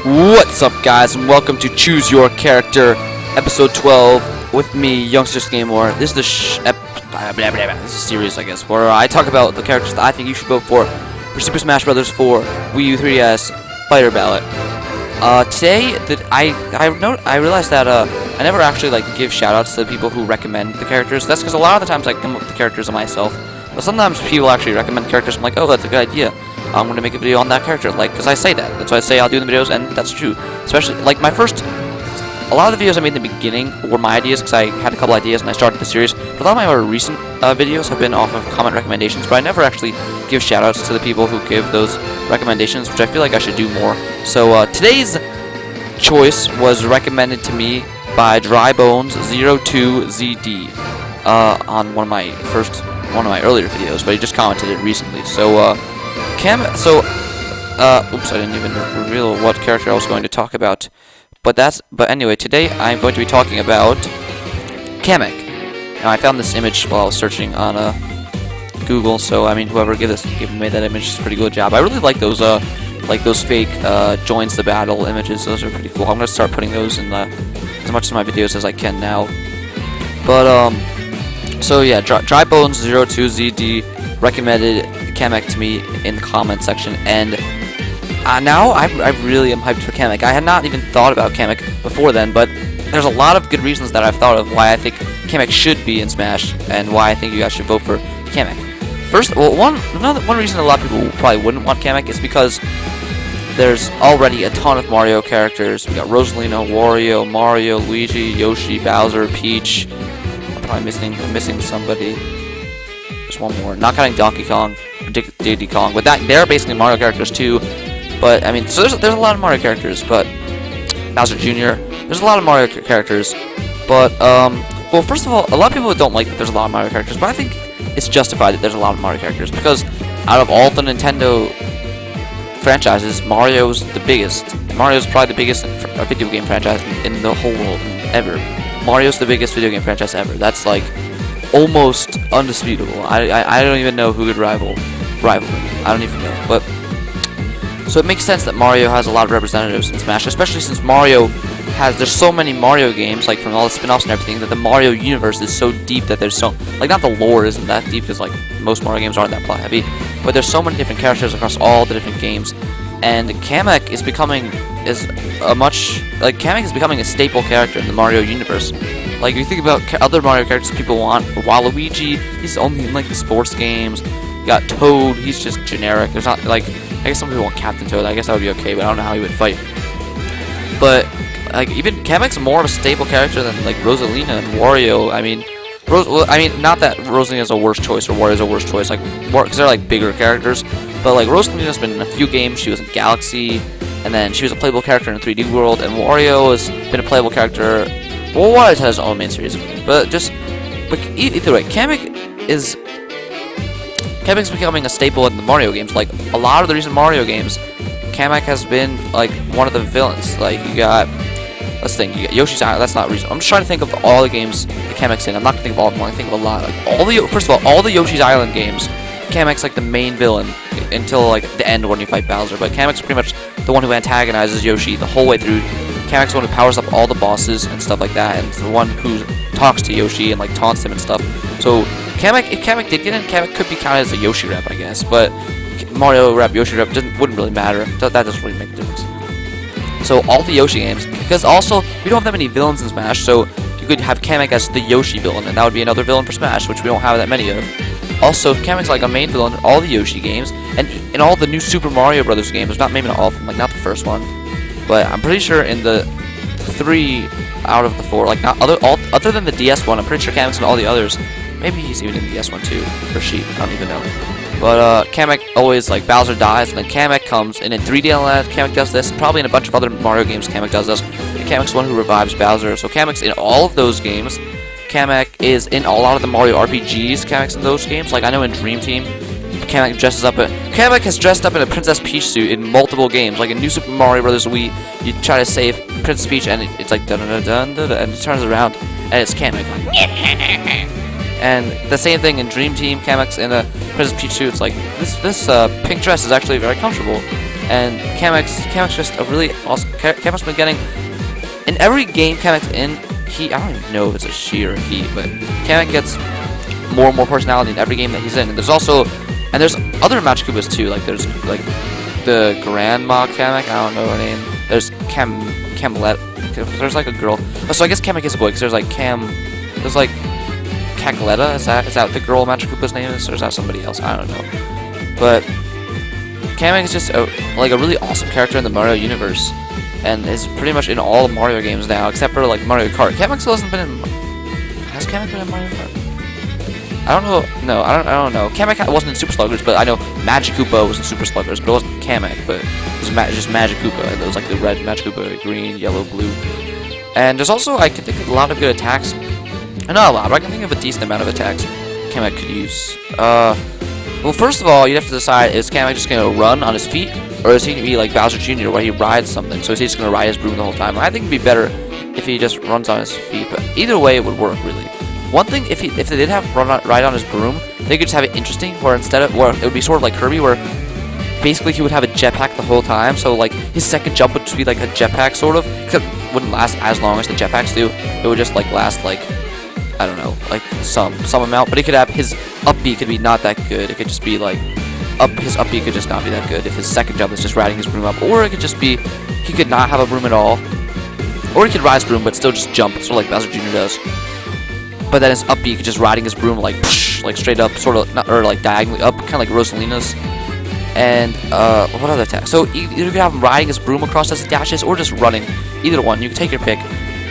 What's up, guys, and welcome to Choose Your Character, episode 12, with me, Youngsters Game War. This is the this is a series, I guess, where I talk about the characters that I think you should vote for Super Smash Bros. 4 Wii U 3DS Fighter Ballot. Today, I realized that I never actually give shoutouts to the people who recommend the characters. That's because a lot of the times I come up with the characters myself, but sometimes people actually recommend characters. I'm like, oh, that's a good idea. I'm gonna make a video on that character, because I say that. That's why I say I'll do in the videos, and that's true. Especially, a lot of the videos I made in the beginning were my ideas, because I had a couple ideas and I started the series. But a lot of my more recent videos have been off of comment recommendations, but I never actually give shoutouts to the people who give those recommendations, which I feel like I should do more. So, today's choice was recommended to me by DryBones02ZD, on one of my earlier videos, but he just commented it recently. So, oops, I didn't even reveal what character I was going to talk about. But anyway, today I'm going to be talking about Kamek. Now, I found this image while I was searching on Google, so I mean, whoever made that image is a pretty good job. I really like those fake joins the battle images. Those are pretty cool. I'm gonna start putting those in as much of my videos as I can now. But so yeah, DryBones02ZD recommended Kamek to me in the comment section, and now I really am hyped for Kamek. I had not even thought about Kamek before then, but there's a lot of good reasons that I've thought of why I think Kamek should be in Smash, and why I think you guys should vote for Kamek. First, well, one reason a lot of people probably wouldn't want Kamek is because there's already a ton of Mario characters. We got Rosalina, Wario, Mario, Luigi, Yoshi, Bowser, Peach. I'm probably missing somebody. There's one more. Not counting Donkey Kong or Diddy Kong, but they're basically Mario characters too. But I mean, so there's a lot of Mario characters, but Bowser Jr. There's a lot of Mario characters, but well, first of all, a lot of people don't like that there's a lot of Mario characters, but I think it's justified that there's a lot of Mario characters because out of all the Nintendo franchises, Mario's the biggest. Mario's probably the biggest video game franchise in the whole world ever. Mario's the biggest video game franchise ever. That's like almost undisputable. I don't even know who could rival him. I don't even know. But so it makes sense that Mario has a lot of representatives in Smash, especially since there's so many Mario games, like from all the spin-offs and everything, that the Mario universe is so deep that there's so not the lore isn't that deep because most Mario games aren't that plot heavy, but there's so many different characters across all the different games, and Kamek is becoming a staple character in the Mario universe. Like, if you think about other Mario characters people want, Waluigi, he's only in the sports games. You got Toad, he's just generic. There's not I guess some people want Captain Toad. I guess that would be okay, but I don't know how he would fight. But even Kamek's more of a staple character than Rosalina and Wario. I mean, not that Rosalina's a worse choice or Wario's a worse choice, because they're bigger characters. But Rosalina's been in a few games. She was in Galaxy, and then she was a playable character in 3D World. And Wario has been a playable character. Well, Wario has his own main series, but either way, Kamek's becoming a staple in the Mario games. A lot of the recent Mario games, Kamek has been one of the villains. You got, let's think, you got Yoshi's Island. That's not reason. I'm just trying to think of all the games that Kamek's in. I'm not gonna think of all of them. I think of a lot. First of all the Yoshi's Island games, Kamek's the main villain until the end when you fight Bowser. But Kamek's pretty much the one who antagonizes Yoshi the whole way through. Kamek's the one who powers up all the bosses and stuff like that, and it's the one who talks to Yoshi and taunts him and stuff. So if Kamek did get in, Kamek could be counted as a Yoshi rep, I guess. But Mario rep, Yoshi rep wouldn't really matter. That doesn't really make a difference. So all the Yoshi games, because also we don't have that many villains in Smash, so you could have Kamek as the Yoshi villain, and that would be another villain for Smash, which we don't have that many of. Also, Kamek's a main villain in all the Yoshi games, and in all the new Super Mario Brothers games. Maybe not all of them, not the first one, but I'm pretty sure in the 3 out of the 4, other than the DS one, I'm pretty sure Kamek's in all the others. Maybe he's even in the DS one too, or she, I don't even know. But Kamek always, Bowser dies, and then Kamek comes, and in 3D Land, Kamek does this, and probably in a bunch of other Mario games, Kamek does this. And Kamek's the one who revives Bowser, so Kamek's in all of those games. Kamek is in a lot of the Mario RPGs. Kamek's in those games. I know in Dream Team, Kamek has dressed up in a Princess Peach suit in multiple games. In New Super Mario Bros. Wii, you try to save Princess Peach, and it's dun dun dun dun, and it turns around, and it's Kamek. And the same thing in Dream Team, Kamek's in a Princess Peach suit. It's this pink dress is actually very comfortable. And Kamek's just a really awesome. Kamek's been getting in every game Kamek's in. I don't even know if it's a she or a he, but Kamek gets more and more personality in every game that he's in. And there's other Magikoopas too. Like there's like the Grandma Kamek. I don't know her name. There's Camelette. There's like a girl. Oh, so I guess Kamek is a boy because there's like There's like Cagletta. Is that the girl Magikoopa's name is, or is that somebody else? I don't know. But Kamek is just a really awesome character in the Mario universe, and is pretty much in all the Mario games now, except for like Mario Kart. Kamek still hasn't been in. Has Kamek been in Mario Kart? I don't know. No, I don't know. Kamek wasn't in Super Sluggers, but I know Magikoopa was in Super Sluggers, but it wasn't Kamek. But it was just Magikoopa, and it was like the red Magikoopa, green, yellow, blue. And there's also, I can think of a lot of good attacks. Not a lot, but I can think of a decent amount of attacks Kamek could use. Well, first of all, you'd have to decide, is Kamek just going to run on his feet, or is he going to be like Bowser Jr. where he rides something? So is he just going to ride his broom the whole time? I think it'd be better if he just runs on his feet, but either way it would work, really. One thing, if they did have ride on his broom, they could just have it interesting, where it would be sort of like Kirby, where basically he would have a jetpack the whole time, so like his second jump would be like a jetpack, sort of, except it wouldn't last as long as the jetpacks do. It would just like last like, I don't know, like some amount, but he could have his up B could be not that good. It could just be like his up B could just not be that good if his second jump is just riding his broom up, or it could just be he could not have a broom at all, or he could ride his broom but still just jump, sort of like Bowser Jr. does. But then his up B could just riding his broom like straight up, sort of, or like diagonally up, kind of like Rosalina's. And what other attack? So either you could have him riding his broom across as he dashes, or just running. Either one, you can take your pick.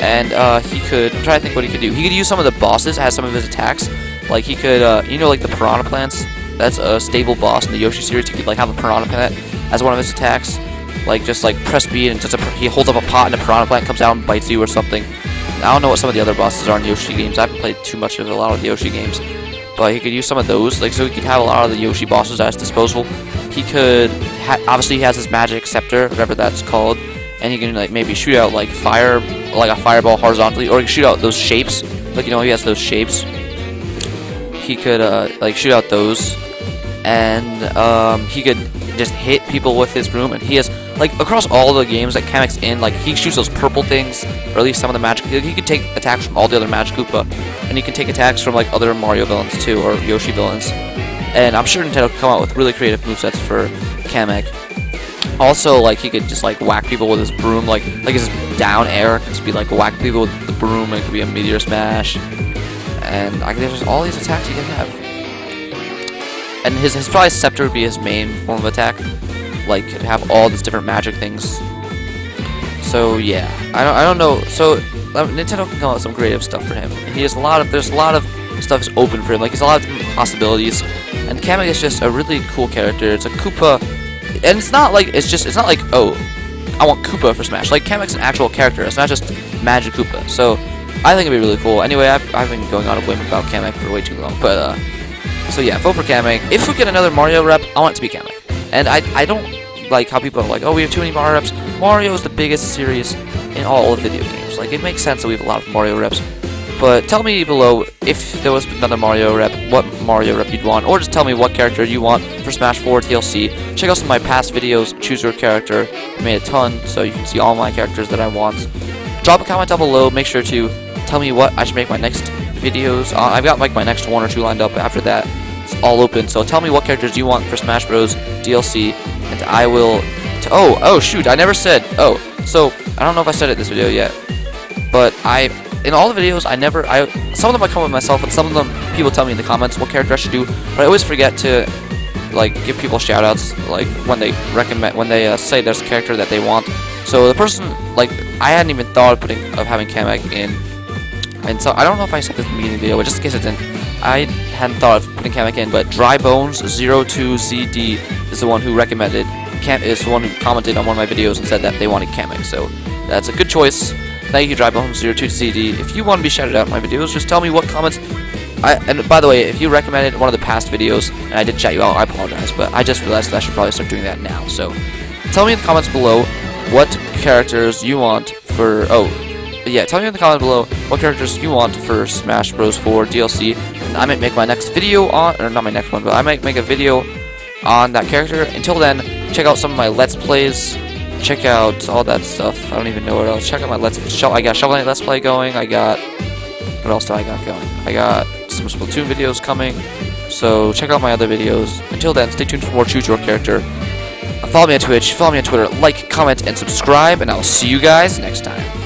And he could, I'm trying to think what he could do. He could use some of the bosses as some of his attacks. Like he could, like the Piranha Plants. That's a stable boss in the Yoshi series. He could like have a Piranha Plant as one of his attacks. Like just like press B and just he holds up a pot and a Piranha Plant comes out and bites you or something. I don't know what some of the other bosses are in Yoshi games. I haven't played too much of a lot of the Yoshi games, but he could use some of those. Like so, he could have a lot of the Yoshi bosses at his disposal. He could obviously he has his magic scepter, whatever that's called, and he can like maybe shoot out like fire, like a fireball horizontally, or he can shoot out those shapes. Like he has those shapes. He could like shoot out those, and he could just hit people with his broom. And he has like across all the games that Kamek's in, like he shoots those purple things, or at least some of the magic. He could take attacks from all the other Magikoopa, and he can take attacks from like other Mario villains too, or Yoshi villains. And I'm sure Nintendo could come out with really creative movesets for Kamek. Also, like he could just like whack people with his broom, like his down air could just be like whack people with the broom, and it could be a meteor smash. And there's all these attacks he can have. And his probably scepter would be his main form of attack. Like have all these different magic things. So yeah, I don't know. So Nintendo can come out with some creative stuff for him. There's a lot of stuff is open for him. Like, there's a lot of different possibilities. And Kamek is just a really cool character. It's a Koopa, and it's not like oh, I want Koopa for Smash. Like, Kamek's an actual character. It's not just Magikoopa. So I think it'd be really cool. Anyway, I've been going on a whim about Kamek for way too long. But so yeah, vote for Kamek. If we get another Mario rep, I want it to be Kamek. And I don't like how people are like, oh, we have too many Mario reps. Mario is the biggest series in all of video games. Like, it makes sense that we have a lot of Mario reps. But tell me below if there was another Mario rep, what Mario rep you'd want, or just tell me what character you want for Smash 4 DLC. Check out some of my past videos, choose your character. I made a ton, so you can see all my characters that I want. Drop a comment down below, make sure to tell me what I should make my next videos. I've got like my next 1 or 2 lined up. After that, it's all open, so tell me what characters you want for Smash Bros. DLC, and I will... Oh, shoot, I never said... Oh, so, I don't know if I said it in this video yet, but in all the videos, some of them I come up with myself, and some of them people tell me in the comments what character I should do, but I always forget to, like, give people shoutouts, like, when they say there's a character that they want. So the person, like, I hadn't even thought of having Kamek in, and so I don't know if I said this in the beginning of the video, but just in case it didn't, I hadn't thought of putting Kamek in, but DryBones02ZD is the one who recommended, is the one who commented on one of my videos and said that they wanted Kamek, so that's a good choice. Thank you, DryBones02ZD. If you want to be shouted out in my videos, just tell me what comments. And by the way, if you recommended one of the past videos and I did shout you out, I apologize, but I just realized that I should probably start doing that now. So tell me in the comments below what characters you want for. Tell me in the comments below what characters you want for Smash Bros. 4 DLC. And I might make my next video on, or not my next one, but I might make a video on that character. Until then, Check out some of my Let's Plays. Check out all that stuff. I don't even know what else. Check out my I got Shovel Knight Let's Play going. I got... What else do I got going? I got some Splatoon videos coming. So check out my other videos. Until then, stay tuned for more Choose Your Character. Follow me on Twitch, follow me on Twitter, like, comment, and subscribe, and I'll see you guys next time.